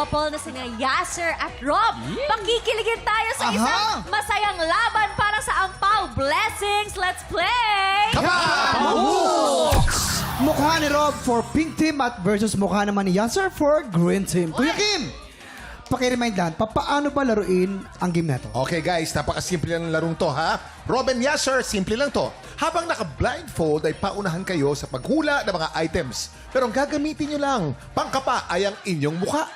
couple na sina Yasser at Rob. Pakikiligin tayo sa isang masayang laban para sa Ampaw Blessings. Let's play! Mukha ni Rob for Pink Team at versus mukha naman ni Yasser for Green Team. Kuya Kim, paki-remind lang, paano ba laruin ang game na to? Okay guys, napakasimple lang ng larong to ha. Robin Yasser, simple lang to. Habang naka-blindfold ay paunahan kayo sa paghula ng mga items. Pero ang gagamitin nyo lang, pangkapa ay ang inyong mukha.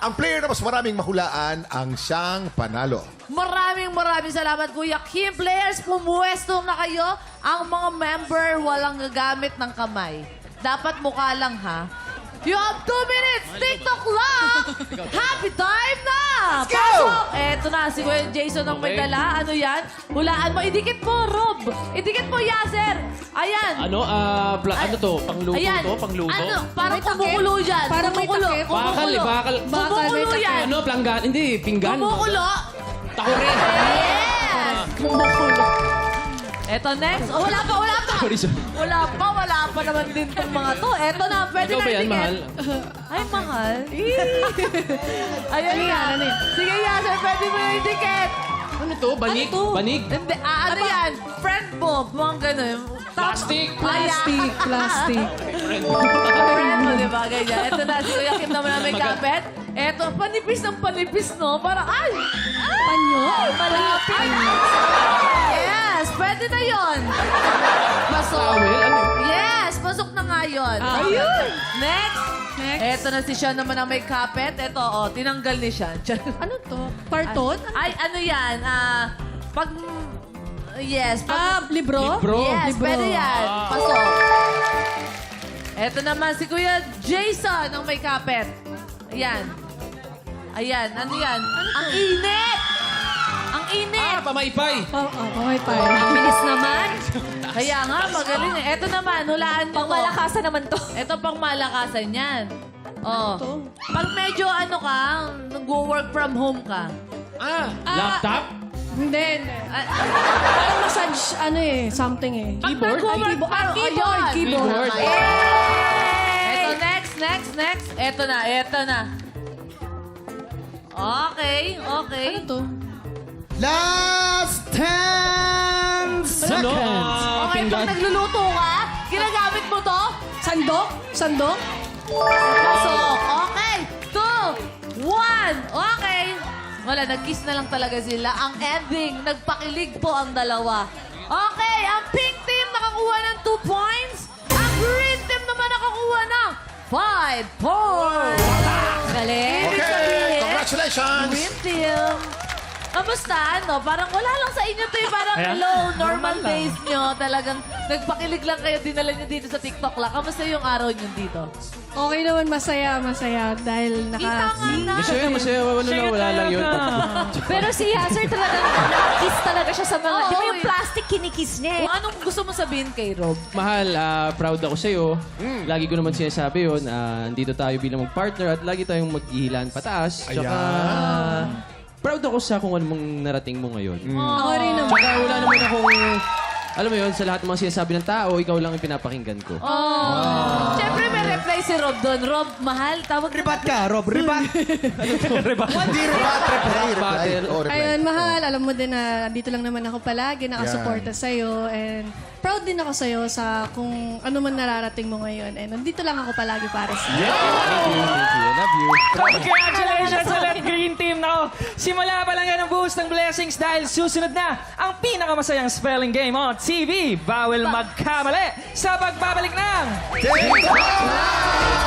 Ang player na mas maraming mahulaan ang siyang panalo. Maraming salamat, Kuya Kim. Players, pumuwesto na kayo. Ang mga member, walang gagamit ng kamay. Dapat mukha lang, ha? You have 2 minutes! TikTok clock! Happy time na! Let's go! Pasok! Eto na, si Kuya Jason ang may dala. Ano yan? Hulaan mo. Idikit mo, Rob. Idikit mo, Yasser. Ayan. Ano, ano to? Pangluto Ayan. to? Pangluto? Ano? Parang kumukulo dyan. Parang may Kumukulo. takip. Bakal eh, bakal. Kumukulo yan. Ano, planggan? Hindi, pinggan. Kumukulo. Takurin. Yes! Kumukulo. Eto next. Oh, wala pa. Sorry, sorry. Wala pa naman din itong mga to. Eto na, pwede Ikaw na ba yan, itikit. mahal? Ay, mahal. Ayan na. Sige, Yasser, pwede mo yung itikit. Ano to? Banig? Ano to? Banig? Hindi, ano yan? Friend bomb. Mga ganun. Plastic? Plastic. Friend mo, di ba? Ganyan. Eto na, si Kuya Kim naman na may kapet. Eto, panipis ng panipis, no? Parang, ay! Panyo? Malapit. Yes, pwede na yun. Pasok. Towel? Ano? Yes, pasok na nga yun. Ayun. Next. Eto na si Sean naman ang may kapet. Eto, oh, tinanggal ni Sean. Ano to? Karton? Ay, ano yan? Pag... Yes. Pag, Libro? Libro? Yes, pwede yan. Pasok. Eto naman si Kuya Jason ang may kapet. Ayan. Ayan, ano yan? Ang init! Ang init! Pamaypay. Ang bilis naman. Kaya nga, magaling eh. Eto naman, hulaan mo to. Pangmalakasan naman to. Ito pang malakasan yan. Oh. Pag medyo ano ka, nag-work from home ka. Laptop? Hindi. Parang massage, ano eh, something eh. Keyboard? Pag Keyboard. Keyboard. Ito, next. Ito na. Okay. Ano to? Last 10 Ano? seconds! Okay, pag Pinggan? nagluluto ka, ginagamit mo to? Sandok? Pasok. Okay. 2, 1. Okay. Wala, nag-kiss na lang talaga sila. Ang ending, nagpakilig po ang dalawa. Okay, ang pink team nakakuha ng 2 points. Ang green team naman nakakuha ng 5 points. Galing. Ibig Okay, sabihin, congratulations! green team. Kamusta? Ano? Parang wala lang sa inyo to eh. Parang low, normal days nyo. Talagang nagpakilig lang kayo. Dinala nyo dito sa TikTok lang. Kamusta yung araw nyo dito? Okay naman, masaya. Dahil Kita nga na. Masaya. Wala lang yun. Pero si Yasser talagang kiss talaga siya sa mga... Oo, Di ba yung eh. plastic kinikiss niya eh? Kung anong gusto mo sabihin kay Rob? Mahal, proud ako sa'yo. Lagi ko naman sinasabi yun. Andito tayo bilang mag-partner at lagi tayong maghihilan pataas. Tsaka, proud ako sa kung ano mong narating mo ngayon. ako rin naman. Tsaka wala naman akong... Alam mo yun, sa lahat ng mga sinasabi ng tao, ikaw lang yung pinapakinggan ko. Siyempre may reply si Rob doon. Rob, mahal, tawag Ribat ka, Rob. Ribat. Hindi rebat, reply. Oh, reply. Ayun, mahal. Alam mo din na dito lang naman ako palagi, nakasuporta sa'yo. And proud din ako sa'yo sa kung ano man nararating mo ngayon. And nandito lang ako palagi para sa'yo. Thank you. I love you. Congratulations ulit, Green Team! Nako, simula pa lang yan ang boost ng blessings dahil susunod na ang pinakamasayang spelling game on TV. Bawal magkamali sa pagbabalik ng... TikTok!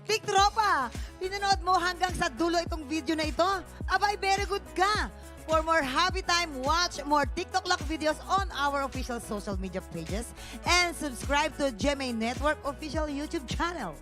Big Tropa, pinanood mo hanggang sa dulo itong video na ito? Abay, very good ka! For more happy time, watch more TikTok Lock videos on our official social media pages and subscribe to GMA Network official YouTube channel.